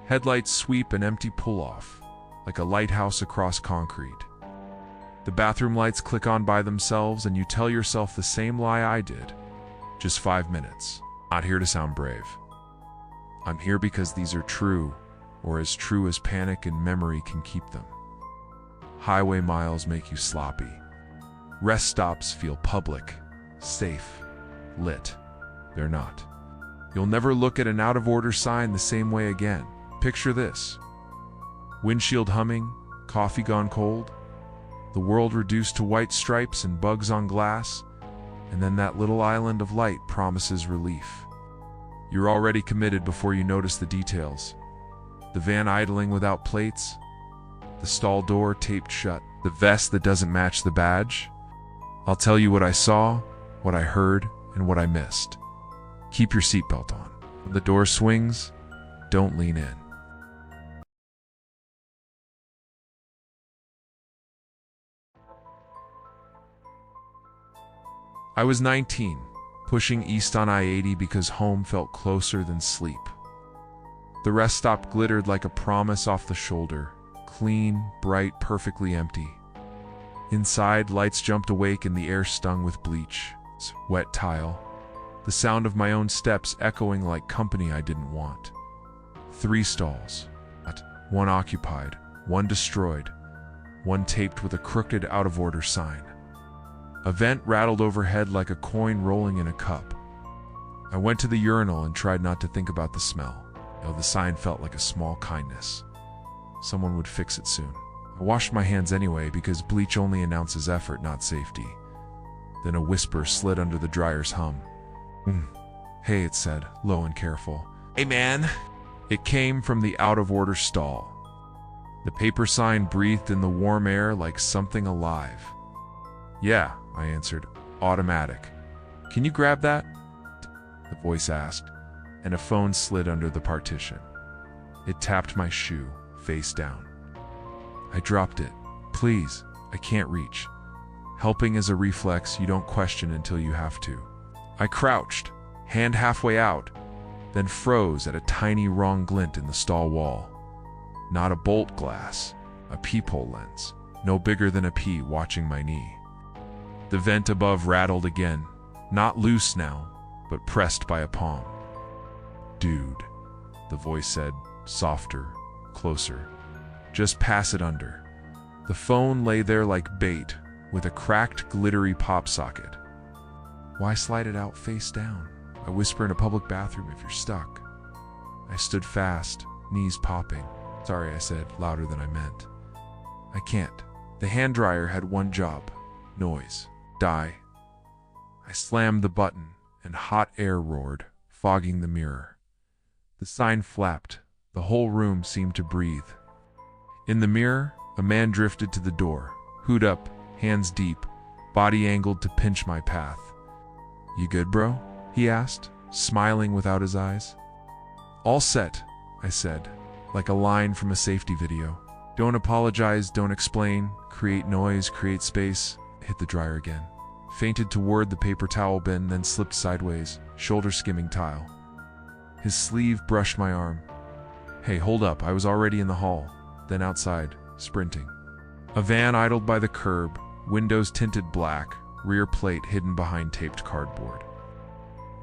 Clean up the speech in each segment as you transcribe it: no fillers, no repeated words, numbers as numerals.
Headlights sweep an empty pull-off, like a lighthouse across concrete. The bathroom lights click on by themselves and you tell yourself the same lie I did. Just 5 minutes. Not here to sound brave. I'm here because these are true, or as true as panic and memory can keep them. Highway miles make you sloppy. Rest stops feel public, safe, lit. They're not. You'll never look at an out-of-order sign the same way again. Picture this. Windshield humming, coffee gone cold, the world reduced to white stripes and bugs on glass, and then that little island of light promises relief. You're already committed before you notice the details. The van idling without plates, the stall door taped shut, the vest that doesn't match the badge. I'll tell you what I saw, what I heard, and what I missed. Keep your seatbelt on. When the door swings, don't lean in. I was 19, pushing east on I-80 because home felt closer than sleep. The rest stop glittered like a promise off the shoulder, clean, bright, perfectly empty. Inside, lights jumped awake and the air stung with bleach, wet tile, the sound of my own steps echoing like company I didn't want. 3 stalls, 1 occupied, 1 destroyed, 1 taped with a crooked out-of-order sign. A vent rattled overhead like a coin rolling in a cup. I went to the urinal and tried not to think about the smell, though the sign felt like a small kindness. Someone would fix it soon. I washed my hands anyway because bleach only announces effort, not safety. Then a whisper slid under the dryer's hum. Hey, it said, low and careful. Hey, man. It came from the out-of-order stall. The paper sign breathed in the warm air like something alive. Yeah, I answered, automatic. Can you grab that? The voice asked, and a phone slid under the partition. It tapped my shoe, face down. I dropped it. Please, I can't reach. Helping is a reflex you don't question until you have to. I crouched, hand halfway out, then froze at a tiny wrong glint in the stall wall. Not a bolt glass, a peephole lens, no bigger than a pea watching my knee. The vent above rattled again, not loose now, but pressed by a palm. Dude, the voice said, softer, closer. Just pass it under. The phone lay there like bait, with a cracked, glittery pop socket. Why slide it out face down? I whisper in a public bathroom if you're stuck. I stood fast, knees popping. Sorry, I said, louder than I meant. I can't. The hand dryer had one job. Noise. Die. I slammed the button, and hot air roared, fogging the mirror. The sign flapped. The whole room seemed to breathe. In the mirror, a man drifted to the door, hood up, hands deep, body angled to pinch my path. You good, bro? He asked, smiling without his eyes. All set, I said, like a line from a safety video. Don't apologize, don't explain, create noise, create space. Hit the dryer again. Fainted toward the paper towel bin, then slipped sideways, shoulder skimming tile. His sleeve brushed my arm. Hey, hold up, I was already in the hall, then outside, sprinting. A van idled by the curb, windows tinted black, rear plate hidden behind taped cardboard.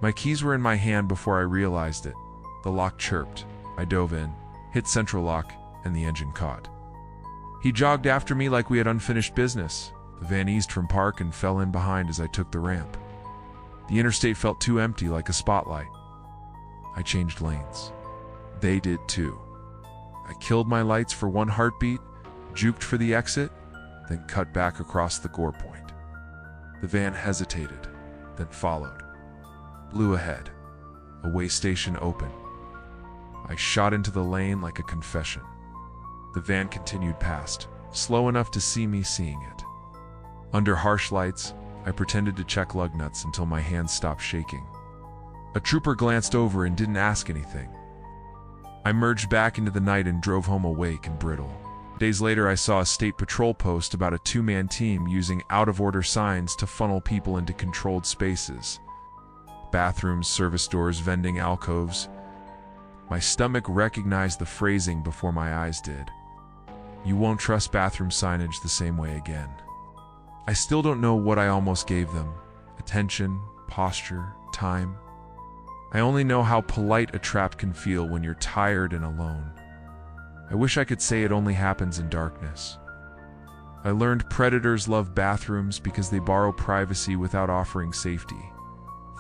My keys were in my hand before I realized it. The lock chirped. I dove in, hit central lock, and the engine caught. He jogged after me like we had unfinished business. The van eased from park and fell in behind as I took the ramp. The interstate felt too empty, like a spotlight. I changed lanes. They did too. I killed my lights for one heartbeat, juked for the exit, then cut back across the gore point. The van hesitated, then followed. Blew ahead. A way station open. I shot into the lane like a confession. The van continued past, slow enough to see me seeing it. Under harsh lights, I pretended to check lug nuts until my hands stopped shaking. A trooper glanced over and didn't ask anything. I merged back into the night and drove home awake and brittle. Days later, I saw a state patrol post about a 2-man team using out-of-order signs to funnel people into controlled spaces. Bathrooms, service doors, vending alcoves. My stomach recognized the phrasing before my eyes did. You won't trust bathroom signage the same way again. I still don't know what I almost gave them. Attention, posture, time. I only know how polite a trap can feel when you're tired and alone. I wish I could say it only happens in darkness. I learned predators love bathrooms because they borrow privacy without offering safety.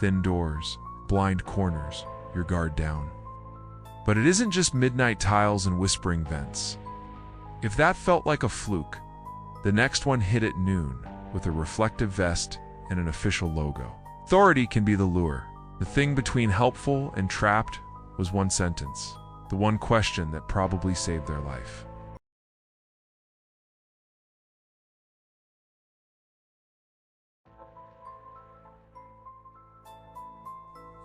Thin doors, blind corners, your guard down. But it isn't just midnight tiles and whispering vents. If that felt like a fluke, the next one hit at noon with a reflective vest and an official logo. Authority can be the lure. The thing between helpful and trapped was one sentence, the one question that probably saved their life.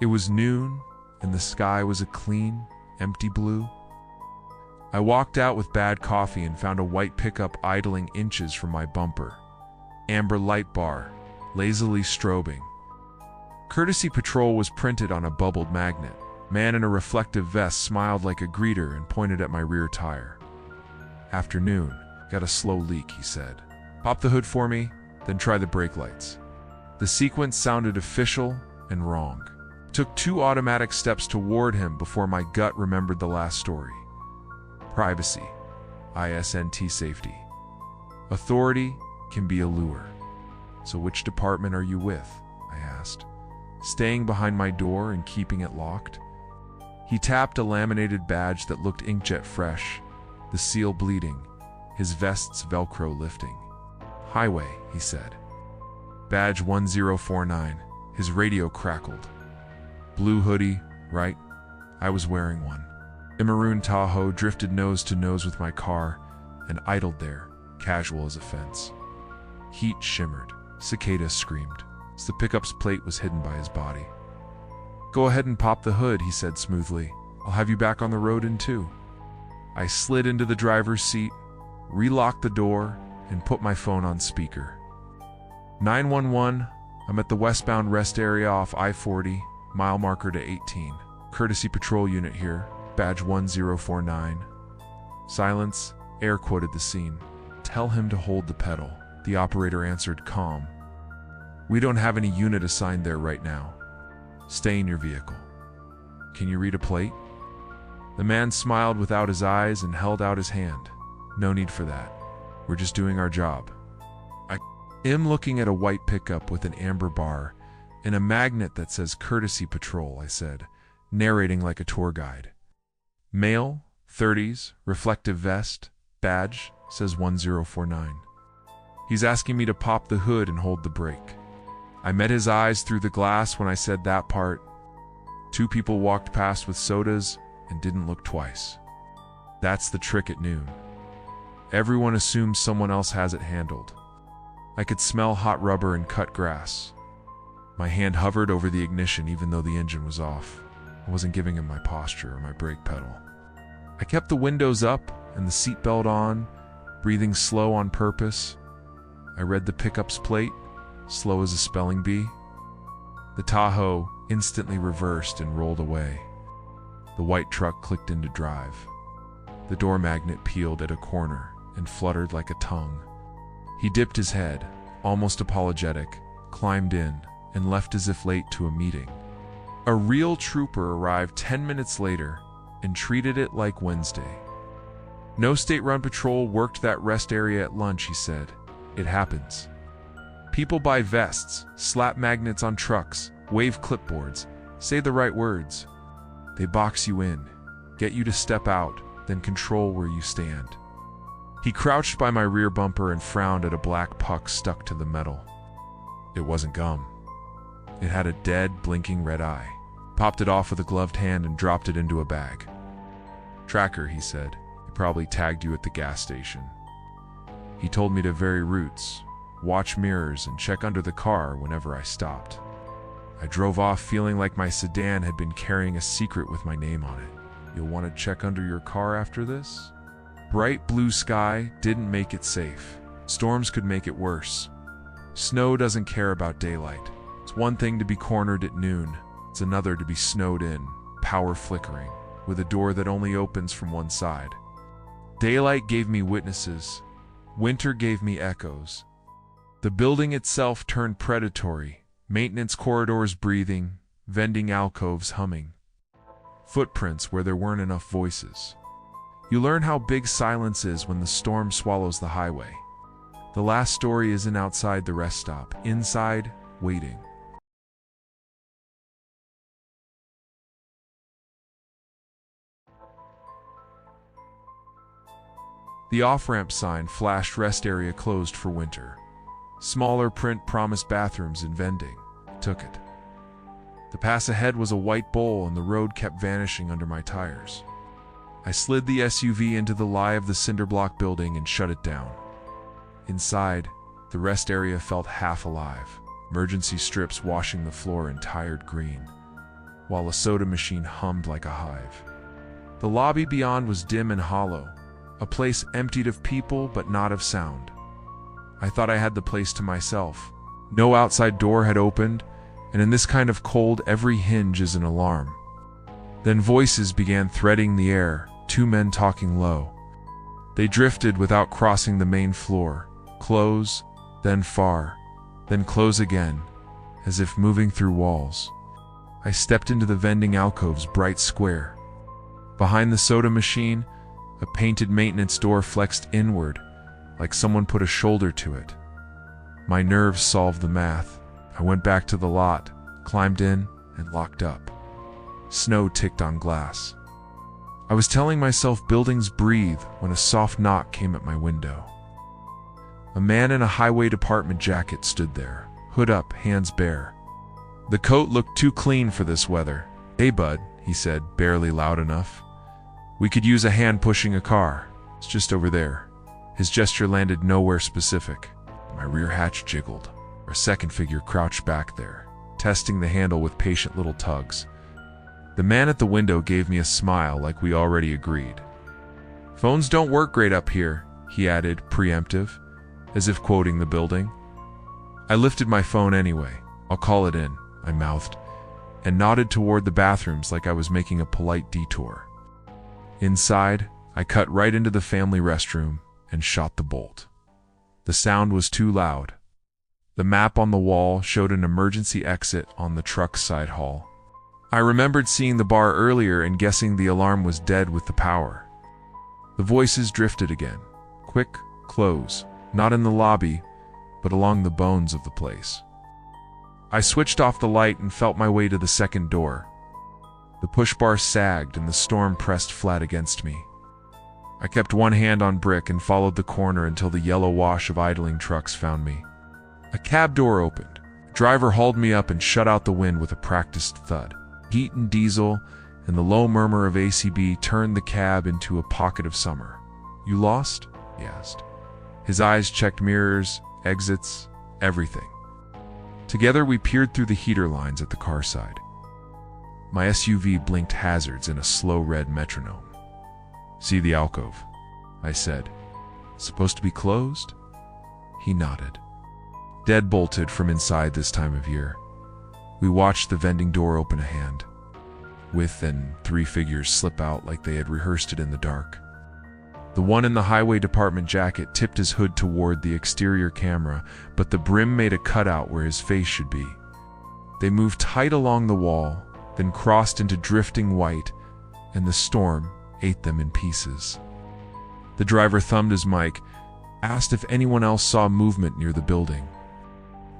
It was noon, and the sky was a clean, empty blue. I walked out with bad coffee and found a white pickup idling inches from my bumper. Amber light bar, lazily strobing. Courtesy Patrol was printed on a bubbled magnet. Man in a reflective vest smiled like a greeter and pointed at my rear tire. Afternoon, got a slow leak, he said. Pop the hood for me, then try the brake lights. The sequence sounded official and wrong. Took 2 automatic steps toward him before my gut remembered the last story. Privacy, ISNT safety. Authority can be a lure. So which department are you with? I asked, staying behind my door and keeping it locked. He tapped a laminated badge that looked inkjet fresh, the seal bleeding, his vest's Velcro lifting. Highway, he said. Badge 1049, his radio crackled. Blue hoodie, right? I was wearing one. A maroon Tahoe drifted nose to nose with my car and idled there, casual as a fence. Heat shimmered. Cicadas screamed. The pickup's plate was hidden by his body. Go ahead and pop the hood, he said smoothly. I'll have you back on the road in 2. I slid into the driver's seat, relocked the door, and put my phone on speaker. 911, I'm at the westbound rest area off I-40, mile marker to 18. Courtesy Patrol Unit here, badge 1049. Silence, air quoted the scene. Tell him to hold the pedal. The operator answered calm. We don't have any unit assigned there right now. Stay in your vehicle. Can you read a plate? The man smiled without his eyes and held out his hand. No need for that. We're just doing our job. I am looking at a white pickup with an amber bar and a magnet that says Courtesy Patrol, I said, narrating like a tour guide. Male, 30s, reflective vest, badge, says 1049. He's asking me to pop the hood and hold the brake. I met his eyes through the glass when I said that part. 2 people walked past with sodas and didn't look twice. That's the trick at noon. Everyone assumes someone else has it handled. I could smell hot rubber and cut grass. My hand hovered over the ignition even though the engine was off. I wasn't giving him my posture or my brake pedal. I kept the windows up and the seatbelt on, breathing slow on purpose. I read the pickup's plate, slow as a spelling bee. The Tahoe instantly reversed and rolled away. The white truck clicked into drive. The door magnet peeled at a corner and fluttered like a tongue. He dipped his head, almost apologetic, climbed in, and left as if late to a meeting. A real trooper arrived 10 minutes later and treated it like Wednesday. No state-run patrol worked that rest area at lunch, he said. It happens. People buy vests, slap magnets on trucks, wave clipboards, say the right words. They box you in, get you to step out, then control where you stand. He crouched by my rear bumper and frowned at a black puck stuck to the metal. It wasn't gum. It had a dead, blinking red eye. Popped it off with a gloved hand and dropped it into a bag. Tracker, he said. It probably tagged you at the gas station. He told me to vary routes, watch mirrors, and check under the car whenever I stopped. I drove off feeling like my sedan had been carrying a secret with my name on it. You'll want to check under your car after this? Bright blue sky didn't make it safe. Storms could make it worse. Snow doesn't care about daylight. It's one thing to be cornered at noon. It's another to be snowed in, power flickering. with a door that only opens from one side. Daylight gave me witnesses. Winter gave me echoes. The building itself turned predatory, maintenance corridors breathing, vending alcoves humming. Footprints where there weren't enough voices. You learn how big silence is when the storm swallows the highway. The last story isn't outside the rest stop, inside, waiting. The off-ramp sign flashed rest area closed for winter. Smaller print promised bathrooms and vending. Took it. The pass ahead was a white bowl and the road kept vanishing under my tires. I slid the SUV into the lie of the cinderblock building and shut it down. Inside, the rest area felt half alive, emergency strips washing the floor in tired green, while a soda machine hummed like a hive. The lobby beyond was dim and hollow, a place emptied of people but not of sound. I thought I had the place to myself. No outside door had opened, and in this kind of cold every hinge is an alarm. Then voices began threading the air, two men talking low. They drifted without crossing the main floor, close, then far, then close again, as if moving through walls. I stepped into the vending alcove's bright square. Behind the soda machine, a painted maintenance door flexed inward, like someone put a shoulder to it. My nerves solved the math. I went back to the lot, climbed in, and locked up. Snow ticked on glass. I was telling myself buildings breathe when a soft knock came at my window. A man in a highway department jacket stood there, hood up, hands bare. The coat looked too clean for this weather. "Hey bud," he said, barely loud enough. "We could use a hand pushing a car. It's just over there." His gesture landed nowhere specific. My rear hatch jiggled. A second figure crouched back there, testing the handle with patient little tugs. The man at the window gave me a smile like we already agreed. "Phones don't work great up here," he added, preemptive, as if quoting the building. I lifted my phone anyway. "I'll call it in," I mouthed, and nodded toward the bathrooms like I was making a polite detour. Inside, I cut right into the family restroom and shot the bolt. The sound was too loud. The map on the wall showed an emergency exit on the truck's side hall. I remembered seeing the bar earlier and guessing the alarm was dead with the power. The voices drifted again. Quick, close, not in the lobby, but along the bones of the place. I switched off the light and felt my way to the second door. The push bar sagged and the storm pressed flat against me. I kept one hand on brick and followed the corner until the yellow wash of idling trucks found me. A cab door opened. The driver hauled me up and shut out the wind with a practiced thud. Heat and diesel and the low murmur of ACB turned the cab into a pocket of summer. "You lost?" he asked. His eyes checked mirrors, exits, everything. Together we peered through the heater lines at the car side. My SUV blinked hazards in a slow red metronome. "See the alcove?" I said. "Supposed to be closed?" He nodded. Dead bolted from inside this time of year. We watched the vending door open a hand. With and three figures slip out like they had rehearsed it in the dark. The one in the highway department jacket tipped his hood toward the exterior camera, but the brim made a cutout where his face should be. They moved tight along the wall, then crossed into drifting white, and the storm ate them in pieces. The driver thumbed his mic, asked if anyone else saw movement near the building.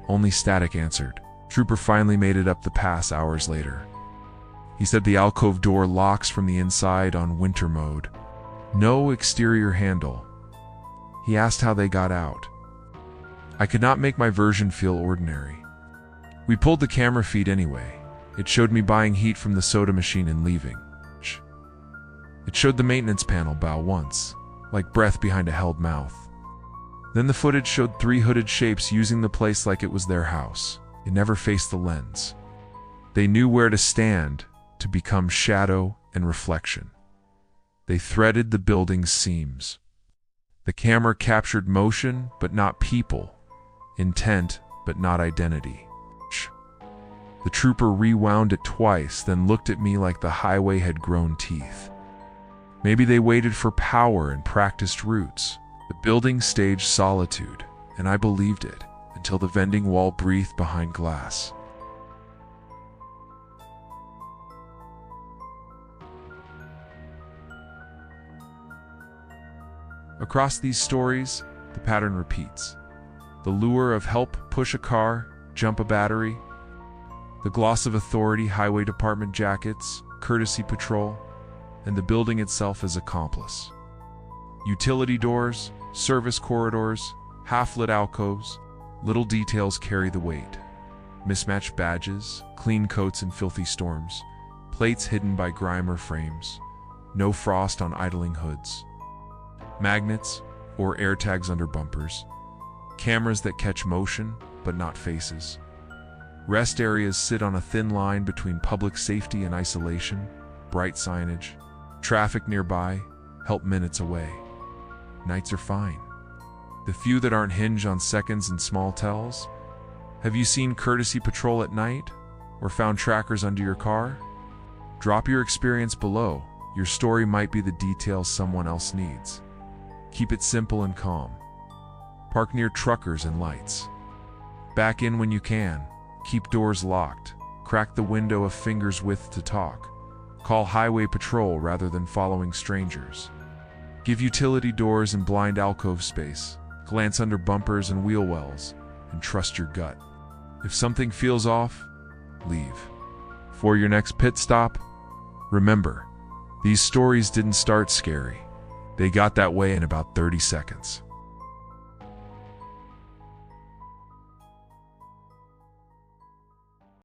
Only static answered. Trooper finally made it up the pass hours later. He said the alcove door locks from the inside on winter mode. No exterior handle. He asked how they got out. I could not make my version feel ordinary. We pulled the camera feed anyway. It showed me buying heat from the soda machine and leaving. It showed the maintenance panel bow once, like breath behind a held mouth. Then the footage showed three hooded shapes using the place like it was their house. It never faced the lens. They knew where to stand to become shadow and reflection. They threaded the building's seams. The camera captured motion, but not people, intent, but not identity. The trooper rewound it twice, then looked at me like the highway had grown teeth. Maybe they waited for power and practiced routes. The building staged solitude, and I believed it, until the vending wall breathed behind glass. Across these stories, the pattern repeats. The lure of help push a car, jump a battery. The gloss of authority, highway department jackets, courtesy patrol, and the building itself as accomplice. Utility doors, service corridors, half-lit alcoves, little details carry the weight. Mismatched badges, clean coats in filthy storms, plates hidden by grime or frames, no frost on idling hoods. Magnets or air tags under bumpers, cameras that catch motion but not faces. Rest areas sit on a thin line between public safety and isolation, bright signage, traffic nearby, help minutes away. Nights are fine. The few that aren't hinge on seconds and small tells. Have you seen courtesy patrol at night or found trackers under your car? Drop your experience below. Your story might be the details someone else needs. Keep it simple and calm. Park near truckers and lights. Back in when you can. Keep doors locked. Crack the window a finger's width to talk. Call highway patrol rather than following strangers. Give utility doors and blind alcove space. Glance under bumpers and wheel wells, and trust your gut. If something feels off, leave. For your next pit stop, remember, these stories didn't start scary. They got that way in about 30 seconds.